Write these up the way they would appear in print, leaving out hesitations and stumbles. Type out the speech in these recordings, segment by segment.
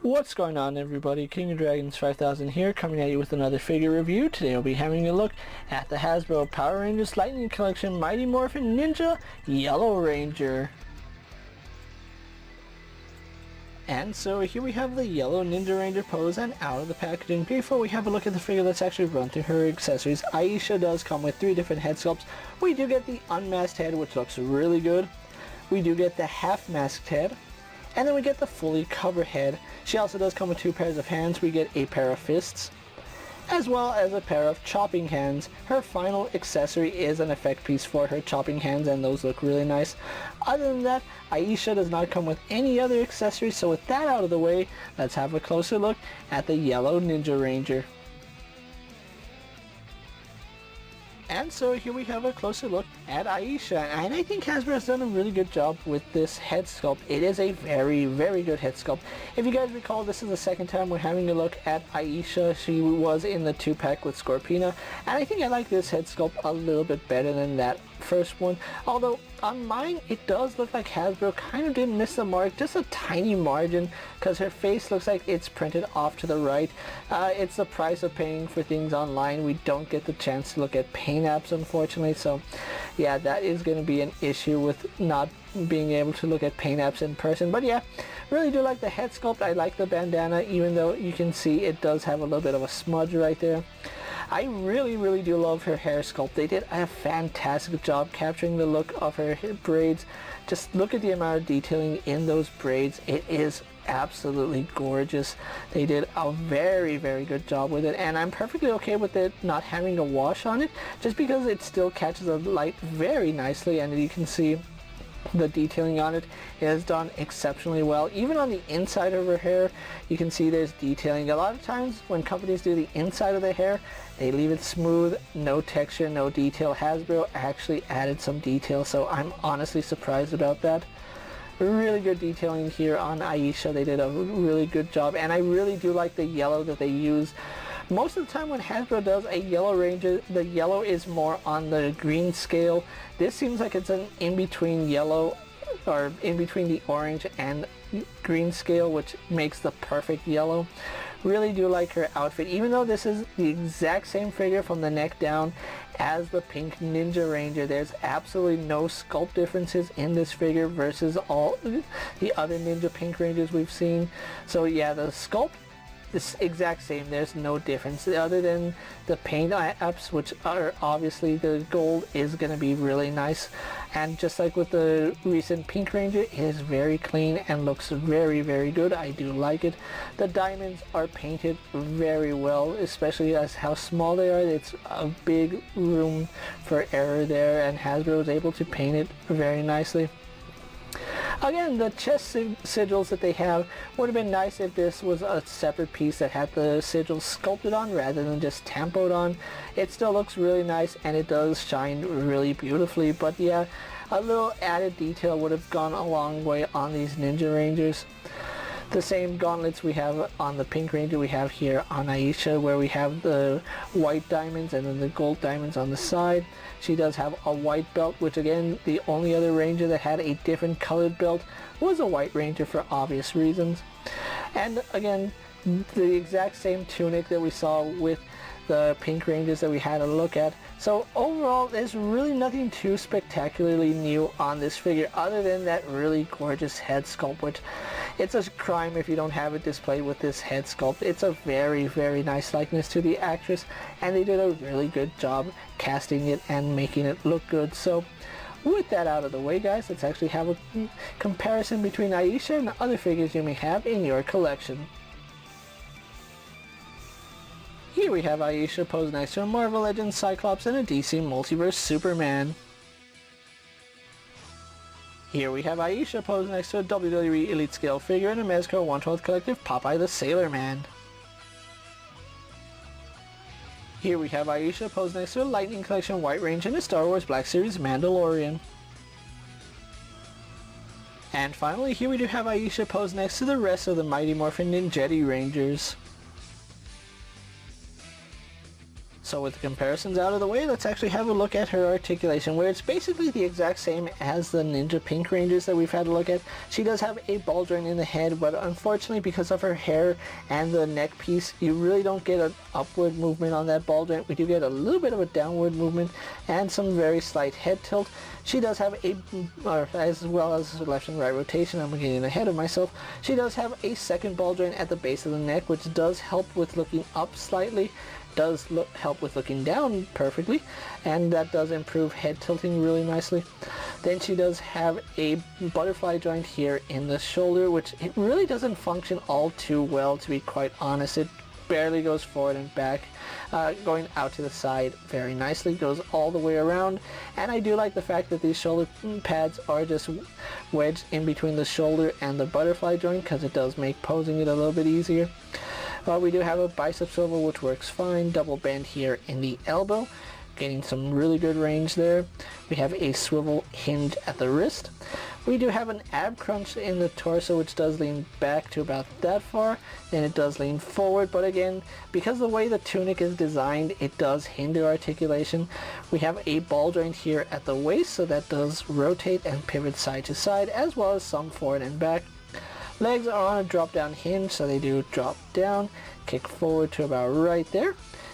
What's going on, everybody? King of Dragons 5000 here, coming at you with another figure review. Today we'll be having a look at the Hasbro Power Rangers Lightning Collection Mighty Morphin Ninja Yellow Ranger. And so here we have the yellow Ninja Ranger pose and out of the packaging. Before we have a look at the figure, let's actually run through her accessories. Aisha does come with 3 different head sculpts. We do get the unmasked head, which looks really good. We do get the half-masked head. And then we get the fully covered head. She also does come with 2 pairs of hands. We get a pair of fists, as well as a pair of chopping hands. Her final accessory is an effect piece for her chopping hands, and those look really nice. Other than that, Aisha does not come with any other accessories, so with that out of the way, let's have a closer look at the yellow Ninja Ranger. And so here we have a closer look at Aisha, and I think Hasbro has done a really good job with this head sculpt. It is a very, very good head sculpt. If you guys recall, this is the second time we're having a look at Aisha. She was in the 2-pack with Scorpina, and I think I like this head sculpt a little bit better than that first one. Although on mine it does look like Hasbro kind of didn't miss the mark, just a tiny margin, because her face looks like it's printed off to the right. It's the price of paying for things online. We don't get the chance to look at paint apps, unfortunately, so yeah, that is going to be an issue with not being able to look at paint apps in person. But yeah, really do like the head sculpt. I like the bandana, even though you can see it does have a little bit of a smudge right there. I really do love her hair sculpt. They did a fantastic job capturing the look of her braids. Just look at the amount of detailing in those braids. It is absolutely gorgeous. They did a very good job with it, and I'm perfectly okay with it not having a wash on it, just because it still catches the light very nicely, and you can see the detailing on it is done exceptionally well. Even on the inside of her hair, you can see there's detailing. A lot of times when companies do the inside of the hair, they leave it smooth, no texture, no detail. Hasbro actually added some detail, so I'm honestly surprised about that. Really good detailing here on Aisha. They did a really good job, and I really do like the yellow that they use. Most of the time when Hasbro does a yellow ranger, the yellow is more on the green scale. This seems like it's an in-between yellow, or in between the orange and green scale, which makes the perfect yellow. Really do like her outfit, even though this is the exact same figure from the neck down as the pink Ninja Ranger. There's absolutely no sculpt differences in this figure versus all the other Ninja Pink Rangers we've seen. So yeah, the sculpt is exact same. There's no difference other than the paint apps, which are obviously the gold is going to be really nice, and just like with the recent Pink Ranger, it is very clean and looks very good. I do like it. The diamonds are painted very well, especially as how small they are. It's a big room for error there, and Hasbro was able to paint it very nicely. Again, the chest sigils that they have would have been nice if this was a separate piece that had the sigils sculpted on rather than just tampoed on. It still looks really nice, and it does shine really beautifully, but yeah, a little added detail would have gone a long way on these Ninja Rangers. The same gauntlets we have on the Pink Ranger we have here on Aisha, where we have the white diamonds and then the gold diamonds on the side. She does have a white belt, which again, the only other Ranger that had a different colored belt was a White Ranger for obvious reasons. And again, the exact same tunic that we saw with the Pink Rangers that we had a look at. So overall, there's really nothing too spectacularly new on this figure other than that really gorgeous head sculpt, which it's a crime if you don't have it displayed with this head sculpt. It's a very nice likeness to the actress, and they did a really good job casting it and making it look good. So with that out of the way, guys, let's actually have a comparison between Aisha and the other figures you may have in your collection. Here we have Aisha posed next to a Marvel Legends Cyclops and a DC Multiverse Superman. Here we have Aisha posed next to a WWE Elite Scale figure and a Mezco 1/12 Collective Popeye the Sailor Man. Here we have Aisha posed next to a Lightning Collection White Ranger and a Star Wars Black Series Mandalorian. And finally, here we do have Aisha posed next to the rest of the Mighty Morphin Ninja Rangers. So with the comparisons out of the way, let's actually have a look at her articulation, where it's basically the exact same as the Ninja Pink Rangers that we've had a look at. She does have a ball joint in the head, but unfortunately because of her hair and the neck piece, you really don't get an upward movement on that ball joint. We do get a little bit of a downward movement and some very slight head tilt. She does have as well as left and right rotation. I'm getting ahead of myself. She does have a second ball joint at the base of the neck, which does help with looking up slightly, does help with looking down perfectly, and that does improve head tilting really nicely. Then she does have a butterfly joint here in the shoulder, which it really doesn't function all too well, to be quite honest. It barely goes forward and back, going out to the side very nicely, goes all the way around, and I do like the fact that these shoulder pads are just wedged in between the shoulder and the butterfly joint, because it does make posing it a little bit easier. We do have a bicep swivel, which works fine, double band here in the elbow, getting some really good range there. We have a swivel hinge at the wrist. We do have an ab crunch in the torso, which does lean back to about that far, then it does lean forward, but again, because the way the tunic is designed, it does hinder articulation. We have a ball joint here at the waist, so that does rotate and pivot side to side, as well as some forward and back. Legs are on a drop down hinge, so they do drop down, kick forward to about right there.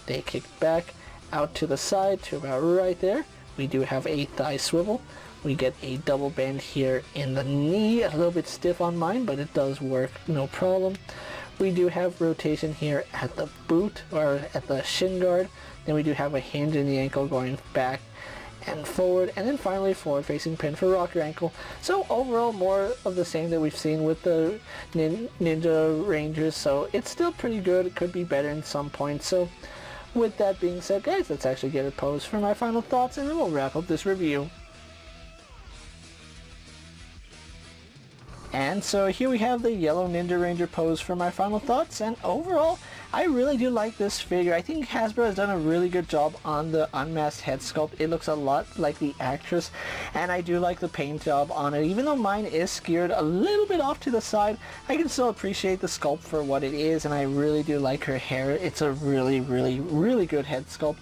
They kick back out to the side to about right there. We do have a thigh swivel. We get a double band here in the knee, a little bit stiff on mine, but it does work no problem. We do have rotation here at the boot, or at the shin guard. Then we do have a hinge in the ankle going back and forward, and then finally forward facing pin for rocker ankle. So overall, more of the same that we've seen with the Ninja Rangers, so it's still pretty good. It could be better in some points. So with that being said, guys, let's actually get a pose for my final thoughts, and then we'll wrap up this review. And so here we have the yellow Ninja Ranger pose for my final thoughts, and overall, I really do like this figure. I think Hasbro has done a really good job on the unmasked head sculpt. It looks a lot like the actress, and I do like the paint job on it. Even though mine is skewered a little bit off to the side, I can still appreciate the sculpt for what it is, and I really do like her hair. It's a really, really, really good head sculpt.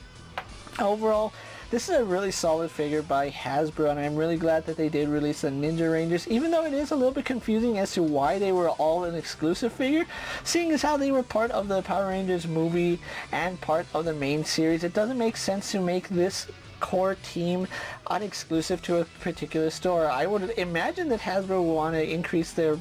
Overall, this is a really solid figure by Hasbro, and I'm really glad that they did release the Ninja Rangers, even though it is a little bit confusing as to why they were all an exclusive figure, seeing as how they were part of the Power Rangers movie and part of the main series. It doesn't make sense to make this core team unexclusive to a particular store. I would imagine that Hasbro will want to increase their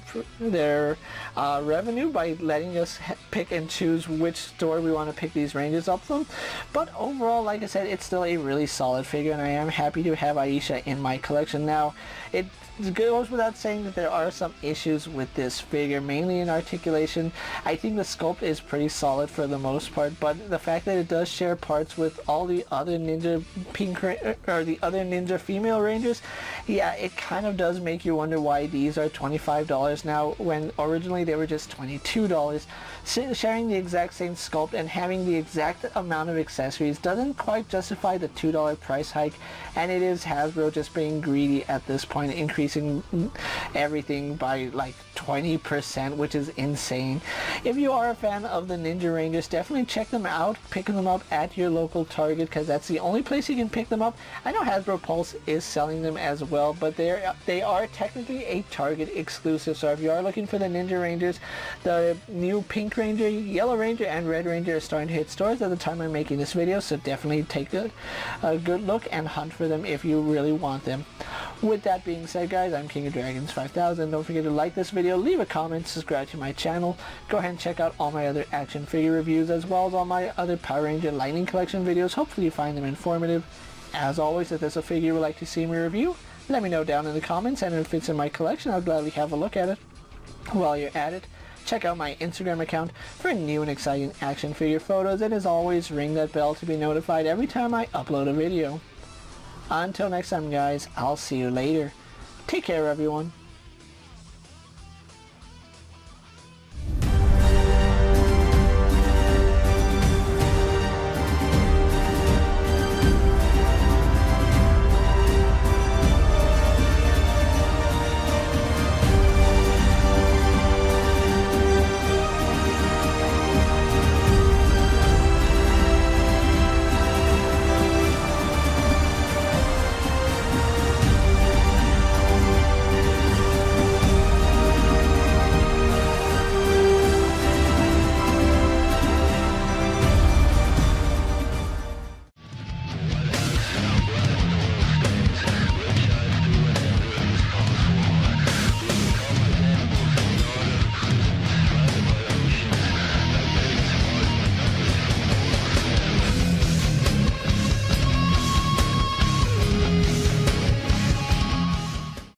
revenue by letting us pick and choose which store we want to pick these Rangers up from. But overall, like I said, it's still a really solid figure, and I am happy to have Aisha in my collection. Now, it goes without saying that there are some issues with this figure, mainly in articulation. I think the sculpt is pretty solid for the most part, but the fact that it does share parts with all the other Ninja Pink or the other Ninja female Rangers, yeah, it kind of does make you wonder why these are $25 now when originally they were just $22. Sharing the exact same sculpt and having the exact amount of accessories doesn't quite justify the $2 price hike, and it is Hasbro just being greedy at this point, increasing everything by like 20%, which is insane. If you are a fan of the Ninja Rangers, definitely check them out, pick them up at your local Target, because that's the only place you can pick them up. I know Hasbro Pulse is selling them as well, but they are technically a Target exclusive, so if you are looking for the Ninja Rangers, the new Pink Ranger, Yellow Ranger, and Red Ranger are starting to hit stores at the time I'm making this video, so definitely take a good look and hunt for them if you really want them. With that being said, guys, I'm KingofDragons 5000. Don't forget to like this video, leave a comment, subscribe to my channel. Go ahead and check out all my other action figure reviews, as well as all my other Power Ranger Lightning Collection videos. Hopefully you find them informative. As always, if there's a figure you would like to see me review, let me know down in the comments, and if it fits in my collection, I'll gladly have a look at it. While you're at it, check out my Instagram account for new and exciting action figure photos, and as always, ring that bell to be notified every time I upload a video. Until next time, guys, I'll see you later. Take care, everyone.